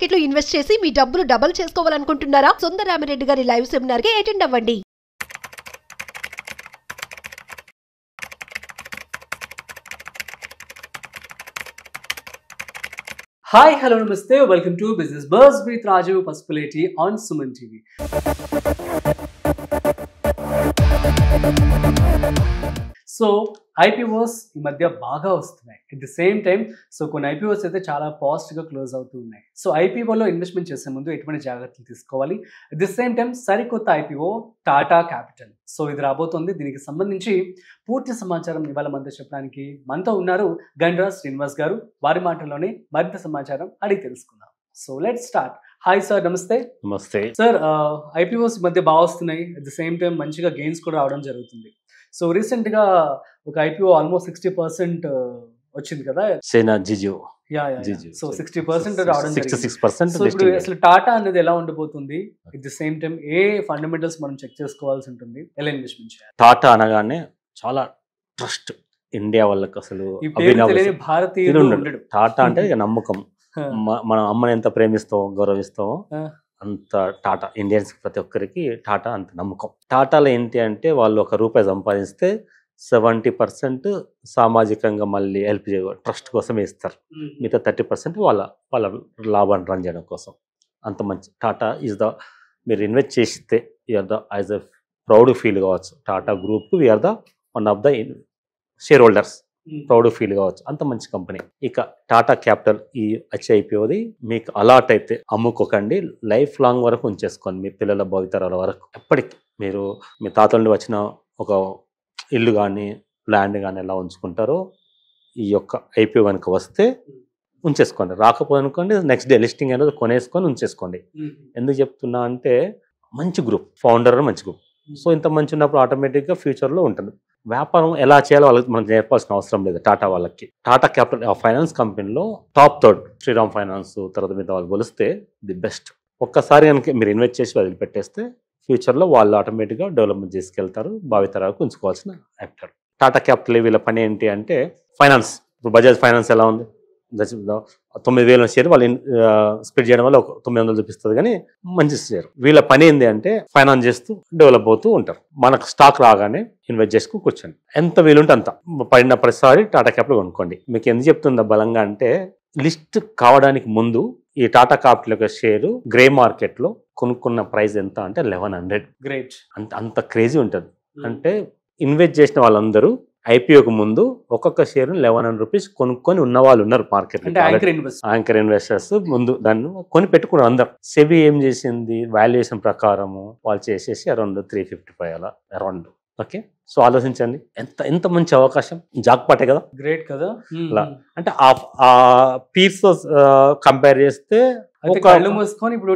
Market లో invest చేసి మీ డబ్బులు డబుల్ చేసుకోవాలనుకుంటున్నారా? సుందరరామిరెడ్డి గారి లైవ్ సెమినార్ కి అటెండ్ అవ్వండి. Hi, hello, namaste. Welcome to Business Buzz with Raju Pasupuleti on Suman TV. So IPOs ఈ మధ్య బాగా వస్తున్నాయి. అట్ ది సేమ్ టైం కొన్ని ఐపీఓస్ అయితే చాలా పాజిటివ్గా క్లోజ్ అవుతూ ఉన్నాయి. సో ఐపీఓలో ఇన్వెస్ట్మెంట్ చేసే ముందు ఎటువంటి జాగ్రత్తలు తీసుకోవాలి? అట్ ది సేమ్ టైం సరికొత్త ఐపీఓ టాటా క్యాపిటల్. సో ఇది రాబోతోంది. దీనికి సంబంధించి పూర్తి సమాచారం ఇవాళ మనతో చెప్పడానికి మనతో ఉన్నారు గండ్రాజ్ శ్రీనివాస్ గారు. వారి మాటల్లోనే మరింత సమాచారం అడిగి తెలుసుకుందాం. So let's start. Hi sir, నమస్తే. నమస్తే సార్, ఐపీఓస్ ఈ మధ్య బాగా వస్తున్నాయి. అట్ ది సేమ్ టైం మంచిగా గెయిన్స్ కూడా రావడం జరుగుతుంది. సో రీసెంట్ గా ఒక ఐపీఓ ఆల్మోస్ట్ 60% వచ్చింది కదా, సేనా జిజో. సో 60% రావడం జరిగింది. 66%. సో ఇప్పుడు అసలు టాటా అనేది ఎలా ఉండబోతుంది? At the same time A fundamentals మనం చెక్ చేసుకోవాల్సి ఉంటుంది? ఎలా ఇన్వెస్ట్మెంట్ చేయాలి? టాటా అనగానే చాలా ట్రస్ట్ ఇండియా వాళ్ళకి అసలు భారతీయులు ఉండడు. టాటా అంటే ఇక నమ్మకం. మనం అమ్మని ఎంత ప్రేమిస్తామో గౌరవిస్తామో అంత టాటా ఇండియన్స్ ప్రతి ఒక్కరికి టాటా అంత నమ్మకం. టాటాలో ఏంటి అంటే వాళ్ళు ₹1 సంపాదిస్తే 70% సామాజికంగా మళ్ళీ హెల్ప్ ట్రస్ట్ కోసమే ఇస్తారు. మిగతా 30% వాళ్ళ లాభాన్ని రన్ చేయడం కోసం. అంత మంచి టాటా ఈజ్ ద, మీరు ఇన్వెస్ట్ చేస్తే you are the as a proud feel కావచ్చు. Tata group we are the one of the shareholders. Proud feel కావచ్చు. అంత మంచి కంపెనీ. ఇక టాటా క్యాపిటల్ ఈ హెచ్ఐపిఓది మీకు అలాట్ అయితే అమ్ముకోకండి, లైఫ్ లాంగ్ వరకు ఉంచేసుకోండి. మీ పిల్లల భవితరాల వరకు ఎప్పటికీ మీరు మీ తాతల నుండి వచ్చిన ఒక ఇల్లు కానీ ల్యాండ్ కానీ ఎలా ఉంచుకుంటారో ఈ యొక్క ఐపీఓ కనుక వస్తే ఉంచేసుకోండి. రాకపోతే అనుకోండి నెక్స్ట్ డే లిస్టింగ్ అనేది కొనేసుకొని ఉంచేసుకోండి. ఎందుకు చెప్తున్నా అంటే మంచి గ్రూప్, ఫౌండర్ మంచి గ్రూప్. సో ఇంత మంచి ఉన్నప్పుడు ఆటోమేటిక్గా ఫ్యూచర్లో ఉంటుంది. వ్యాపారం ఎలా చేయాలో వాళ్ళకి మనం నేర్పాల్సిన అవసరం లేదు. టాటా వాళ్ళకి టాటా క్యాపిటల్ ఆ ఫైనాన్స్ కంపెనీలో టాప్ థర్డ్. శ్రీరామ్ ఫైనాన్స్ తర్వాత మీద వాళ్ళు కొలిస్తే ది బెస్ట్. ఒక్కసారి కనుక మీరు ఇన్వెస్ట్ చేసి వదిలిపెట్టేస్తే ఫ్యూచర్లో వాళ్ళు ఆటోమేటిక్గా డెవలప్మెంట్ చేసుకెళ్తారు. భావితరాలకు ఉంచుకోవాల్సిన యాక్టర్. టాటా క్యాపిటల్ వీళ్ళ పని ఏంటి అంటే ఫైనాన్స్. ఇప్పుడు బజాజ్ ఫైనాన్స్ ఎలా ఉంది, 9,000 షేర్ వాళ్ళు స్ప్లిట్ చేయడం వల్ల 900 చూపిస్తుంది, కానీ మంచి షేర్. వీళ్ళ పని ఏంటి అంటే ఫైనాన్స్ చేస్తూ డెవలప్ అవుతూ ఉంటారు. మనకు స్టాక్ రాగానే ఇన్వెస్ట్ చేసుకుని కూర్చోండి. ఎంత వీలుంటే అంత పడిన ప్రతిసారి టాటా క్యాపిటల్ కొనుక్కోండి. మీకు ఎందుకు చెప్తుందా బలంగా అంటే లిస్ట్ కావడానికి ముందు ఈ టాటా క్యాపిటల్ యొక్క షేరు గ్రే మార్కెట్ లో కొనుక్కున్న ప్రైస్ ఎంత అంటే 1100. గ్రేట్. అంత క్రేజీ ఉంటుంది. అంటే ఇన్వెస్ట్ చేసిన వాళ్ళందరూ ఐపీఓకి ముందు ఒక్కొక్క షేర్ ₹1100 కొనుక్కొని ఉన్న వాళ్ళు ఉన్నారు మార్కెట్. యాంకర్ ఇన్వెస్టర్స్ ముందు దాన్ని కొని పెట్టుకున్నారు అందరు. సెబీ ఏం చేసింది, వాల్యుయేషన్ ప్రకారము వాళ్ళు చేసేసి అరౌండ్ 355 అలా అరౌండ్. ఓకే, సో ఆలోచించండి ఎంత మంచి అవకాశం. జాక్పాటే కదా, గ్రేట్ కదా. అలా అంటే ఆ పీర్స్ తో కంపేర్ చేస్తే కళ్ళు మూసుకొని ఇప్పుడు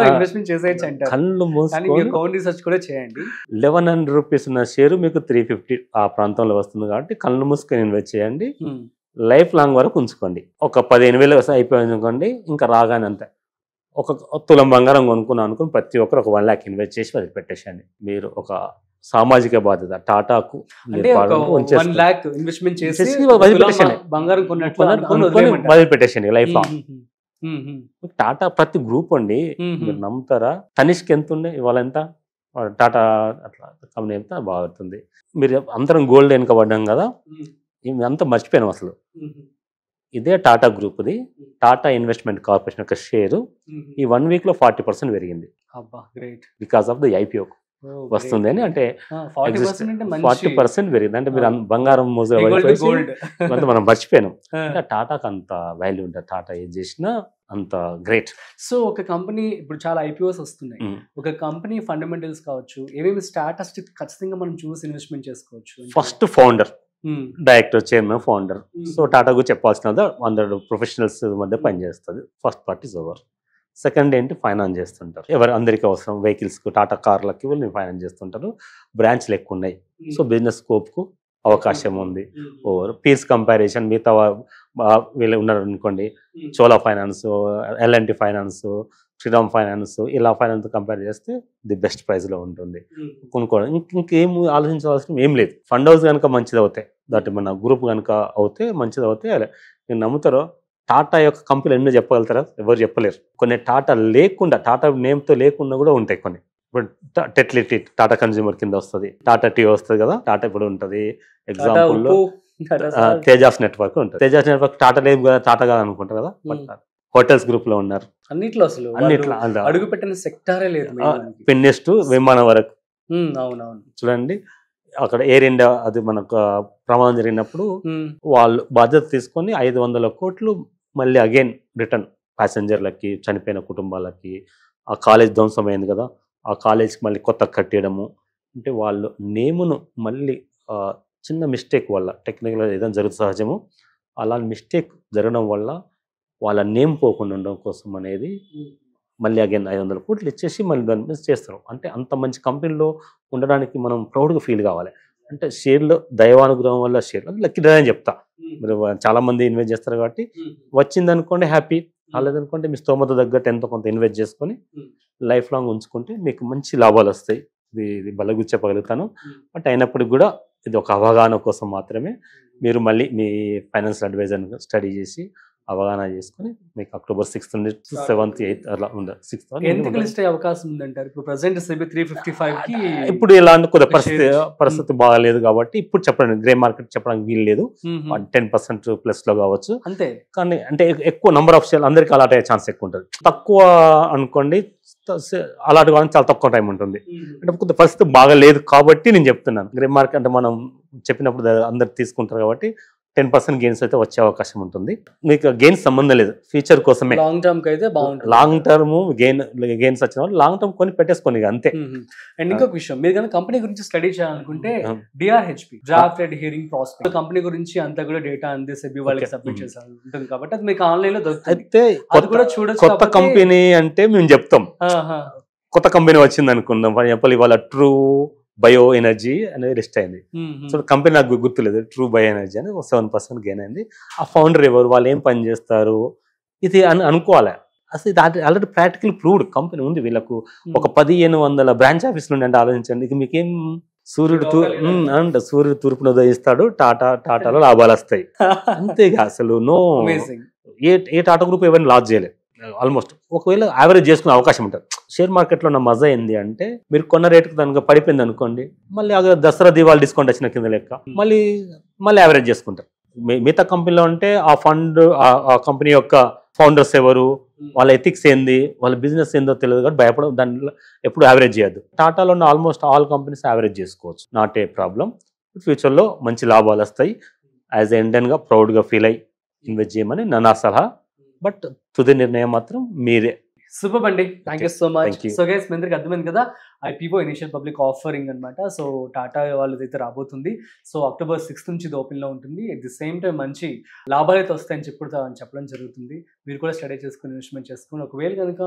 ఇన్వెస్ట్మెంట్ చేసేయచ్చు అంటారు. కళ్ళు మూసుకొని రీసెర్చ్ కూడా చేయండి. ₹1100 ఉన్న షేరు మీకు 350 ఆ ప్రాంతంలో వస్తుంది కాబట్టి కళ్ళు మూసుకొని ఇన్వెస్ట్ చేయండి. లైఫ్ లాంగ్ వరకు ఉంచుకోండి. ఒక 15,000 అయిపోయింది అనుకోండి, ఇంకా రాగానే అంతే. ఒక తులం బంగారం కొనుక్కున్నాం అనుకుని ప్రతి ఒక్కరు ఒక 1 lakh ఇన్వెస్ట్ చేసి వదిలిపెట్టేసండి. మీరు ఒక సామాజిక బాధ్యత టాటాకు వదిలిపెట్టేసండి లైఫ్ లాంగ్. టాటా ప్రతి గ్రూప్ అండి, మీరు నమ్ముతారా? తనిష్క్ ఎంత ఉండే, ఇవాళ ఎంత? టాటా అట్లా కంపెనీ ఎంత బాగుంటుంది. మీరు అందరం గోల్డ్ వెనుకబడ్డాం కదా, అంతా మర్చిపోయాం అసలు. ఇదే టాటా గ్రూప్ది టాటా ఇన్వెస్ట్మెంట్ కార్పొరేషన్ యొక్క షేరు ఈ 1 week లో 40% పెరిగింది. బికాస్ ఆఫ్ ది ఐపీఓ వస్తుంది అని. అంటే 40% పెరిగింది. అంటే మీరు బంగారం మనం మర్చిపోయాం. టాటాకి అంత వాల్యూ ఉంటుంది. టాటా ఏం చేసినా అంత గ్రేట్. సో ఒక కంపెనీ ఇప్పుడు చాలా ఐపీఓస్ వస్తున్నాయి. ఒక కంపెనీ ఫండమెంటల్స్ కావచ్చు, ఏమేమి స్టాటిస్టిక్స్ ఖచ్చితంగా మనం చూసి ఇన్వెస్ట్మెంట్ చేసుకోవచ్చు. First founder, director, chairman, founder. So Tata గురించి చెప్పాల్సిన 100 ప్రొఫెషనల్స్ మధ్య పనిచేస్తుంది. First part is over. Second ఏంటి, ఫైనాన్స్ చేస్తుంటారు. అందరికీ అవసరం వెహికల్స్కు, టాటా కార్లకి వీళ్ళు ఫైనాన్స్ చేస్తుంటారు. బ్రాంచ్లు ఎక్కువ ఉన్నాయి. సో బిజినెస్ స్కోప్కు అవకాశం ఉంది. ఓవర్ పీర్స్ కంపారిజన్ మిగతా వీళ్ళు ఉన్నారు అనుకోండి, Chola finance, L and T finance, Sriram finance, ఇలా ఫైనాన్స్ కంపేర్ చేస్తే ది బెస్ట్ ప్రైస్లో ఉంటుంది కొనుక్కోవడం. ఇంకేం ఆలోచించాల్సిన ఏం లేదు. ఫండ్ హౌస్ కనుక మంచిది అవుతాయి, దట్ మన గ్రూప్ కనుక అవుతే మంచిది అవుతే మీరు నమ్ముతారో టాటా యొక్క కంపెనీలు ఎన్నో చెప్పగలుగుతారా? ఎవరు చెప్పలేరు. కొన్ని టాటా లేకుండా, టాటా నేమ్తో లేకుండా కూడా ఉంటాయి కొన్ని. ఇప్పుడు టెట్లిటీ టాటా కన్జ్యూమర్ కింద వస్తుంది, టాటా టీ వస్తుంది కదా, టాటా ఇప్పుడు ఉంటుంది. ఎగ్జాంపుల్ తేజాస్ నెట్వర్క్ ఉంటుంది. తేజాస్ నెట్వర్క్ టాటా లేదు కదా, టాటా కాదు అనుకుంటారు కదా, బట్ హోటల్స్ గ్రూప్ లో ఉన్నారు. అన్నిట్లో అసలు అన్నిట్లో అడుగు పెట్టిన సెక్టారే లేదు. పెన్నెస్ టు విమానం వరకు అవునవును చూడండి. అక్కడ ఎయిర్ ఇండియా అది మనకు ప్రమాదం జరిగినప్పుడు వాళ్ళు బాధ్యత తీసుకొని 500 కోట్లు మళ్ళీ అగైన్ రిటర్న్ ప్యాసింజర్లకి, చనిపోయిన కుటుంబాలకి. ఆ కాలేజ్ ధ్వంసమైంది కదా, ఆ కాలేజ్కి మళ్ళీ కొత్త కట్టేయడము. అంటే వాళ్ళు నేమును మళ్ళీ చిన్న మిస్టేక్ వల్ల, టెక్నికల్గా ఏదైనా జరుగుతుంది సహజము, అలాంటి మిస్టేక్ జరగడం వల్ల వాళ్ళ నేమ్ పోకుండా ఉండడం కోసం అనేది మళ్ళీ అగైన్ 500 కోట్లు ఇచ్చేసి మళ్ళీ దాని మీద చేస్తారు. అంటే అంత మంచి కంపెనీలో ఉండడానికి మనం ప్రౌడ్గా ఫీల్ కావాలి. అంటే షేర్లు దైవానుగ్రహం వల్ల షేర్లు లక్కీ డ్రా అని చెప్తా. మీరు చాలా మంది ఇన్వెస్ట్ చేస్తారు కాబట్టి వచ్చింది అనుకోండి హ్యాపీ, రాలేదనుకోండి మీ స్తోమత తగ్గట్టు ఎంతో కొంత ఇన్వెస్ట్ చేసుకొని లైఫ్ లాంగ్ ఉంచుకుంటే మీకు మంచి లాభాలు వస్తాయి. ఇది బలగు చెప్పగలుగుతాను. బట్ అయినప్పటికి కూడా ఇది ఒక అవగాహన కోసం మాత్రమే. మీరు మళ్ళీ మీ ఫైనాన్షియల్ అడ్వైజర్ స్టడీ చేసి అవగాహన చేసుకుని మీకు అక్టోబర్ 6th నుండి 7th 8th అలా ఉండదు. 6th ఎందుకు లిస్ట్ అయ్యే అవకాశం ఉందంటారు? ఇప్పుడు ప్రెసెంట్ సెబీ 355 కి ఇప్పుడు ఇలాంటి కొద్దిగా పరిస్థితి బాగాలేదు కాబట్టి ఇప్పుడు చెప్పండి, గ్రే మార్కెట్ చెప్పడానికి వీలు లేదు. 10% ప్లస్ లో కావచ్చు అంతే. కానీ అంటే ఎక్కువ నంబర్ ఆఫ్ షేర్ అందరికి అలాట్ అయ్యే ఛాన్స్ ఎక్కువ ఉంటుంది. తక్కువ అనుకోండి అలాంటి కానీ చాలా తక్కువ టైం ఉంటుంది. అంటే కొద్ది పరిస్థితి బాగా లేదు కాబట్టి నేను చెప్తున్నాను. గ్రే మార్కెట్ అంటే మనం చెప్పినప్పుడు అందరు తీసుకుంటారు కాబట్టి 10% గెయిన్స్ అయితే వచ్చే అవకాశం ఉంటుంది. మీకు గెయిన్స్ సంబంధం లేదు, ఫ్యూచర్ కోసమే. లాంగ్ టర్మ్ కి అయితే బాగుంటుంది. లాంగ్ టర్మ్ గెయిన్స్ వచ్చిన వాళ్ళు లాంగ్ టర్మ్ కొని పెట్టేసుకొని అంతే. అండ్ ఇంకొక విషయం, మీరు కనుక కంపెనీ గురించి స్టడీ చేయాలనుకుంటే DRHP draft red hearing prospect company గురించి అంతా కూడా డేటా అంతే సెబీ వాళ్ళకి సబ్మిట్ చేయాలి ఉంటుంది కాబట్టి అది మీకు ఆన్లైన్ లో దొరుకుతుంది. అయితే అది కూడా చూడొచ్చు. కొత్త కంపెనీ అంటే మేము చెప్తాం, కొత్త కంపెనీ వచ్చింది అనుకుందాం. ఫర్ ఎగ్జాంపుల్ ఇవాళ ట్రూ బయో ఎనర్జీ అనేది లిస్ట్ అయింది. సో కంపెనీ నాకు గుర్తులేదు, ట్రూ బయో ఎనర్జీ అని 7% గెయిన్ అయింది. ఆ ఫౌండర్ ఎవరు, వాళ్ళు ఏం పని చేస్తారు, ఇది అనుకోవాలి. అసలు ఇది ఆల్రెడీ ప్రాక్టికల్ ప్రూవ్డ్ కంపెనీ ఉంది. వీళ్ళకు ఒక 1500 బ్రాంచ్ ఆఫీసులు ఉండి అంటే ఆలోచించండి. ఇక మీకేం సూర్యుడు తూర్పును ఉదయిస్తాడు, టాటాలో లాభాలు వస్తాయి అంతేగా. అసలు నో ఏ టాటా గ్రూప్ ఎవరిని లాస్ చేయలేదు ఆల్మోస్ట్. ఒకవేళ యావరేజ్ చేసుకునే అవకాశం ఉంటుంది. షేర్ మార్కెట్లో ఉన్న మజా ఏంది అంటే మీరు కొన్న రేటుకు దానికి పడిపోయింది అనుకోండి, మళ్ళీ దసరా దీవాళి డిస్కౌంట్ వచ్చిన కింద లెక్క మళ్ళీ యావరేజ్ చేసుకుంటారు. మిగతా కంపెనీలో అంటే ఆ ఫండ్, ఆ కంపెనీ యొక్క ఫౌండర్స్ ఎవరు, వాళ్ళ ఎథిక్స్ ఏంది, వాళ్ళ బిజినెస్ ఏందో తెలియదు కాబట్టి భయపడదు. దాంట్లో ఎప్పుడు యావరేజ్ చేయొద్దు. టాటాలో ఉన్న ఆల్మోస్ట్ ఆల్ కంపెనీస్ యావరేజ్ చేసుకోవచ్చు, నాట్ ఏ ప్రాబ్లం. ఫ్యూచర్లో మంచి లాభాలు వస్తాయి. యాజ్ ఎ ఇండియన్గా ప్రౌడ్గా ఫీల్ అయ్యి ఇన్వెస్ట్ చేయమని నా సలహా. బట్ తుది నిర్ణయం మాత్రం మీరే. సూపర్ అండి, thank you so much. So guys మీ అందరికి అర్థమైంది కదా, IPO ఇనిషియల్ పబ్లిక్ ఆఫరింగ్ అనమాట. సో టాటా వాళ్ళదైతే రాబోతుంది. సో అక్టోబర్ 6th నుంచి ఇది ఓపెన్లో ఉంటుంది. ఎట్ ది సేమ్ టైం మంచి లాభాలు అయితే వస్తాయని చెప్పడం జరుగుతుంది. మీరు కూడా స్టడీ చేసుకుని ఇన్వెస్ట్మెంట్ చేసుకుని ఒకవేళ కనుక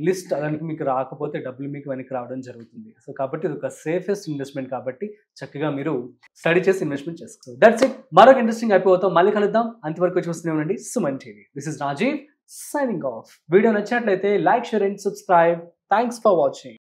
లిస్ట్ అలాంటి మీకు రాకపోతే డబ్బులు మీకు వెనక్కి రావడం జరుగుతుంది. సో కాబట్టి ఇది ఒక సేఫెస్ట్ ఇన్వెస్ట్మెంట్ కాబట్టి చక్కగా మీరు స్టడీ చేసి ఇన్వెస్ట్మెంట్ చేసుకోవచ్చు. That's it. మరొక ఇంట్రెస్టింగ్ IPOతో మళ్ళీ కలుద్దాం. అంతవరకు చూస్తూనే ఉండండి Suman TV. This is Rajiv signing off. Video నచ్చినట్లయితే like, share and subscribe. Thanks for watching.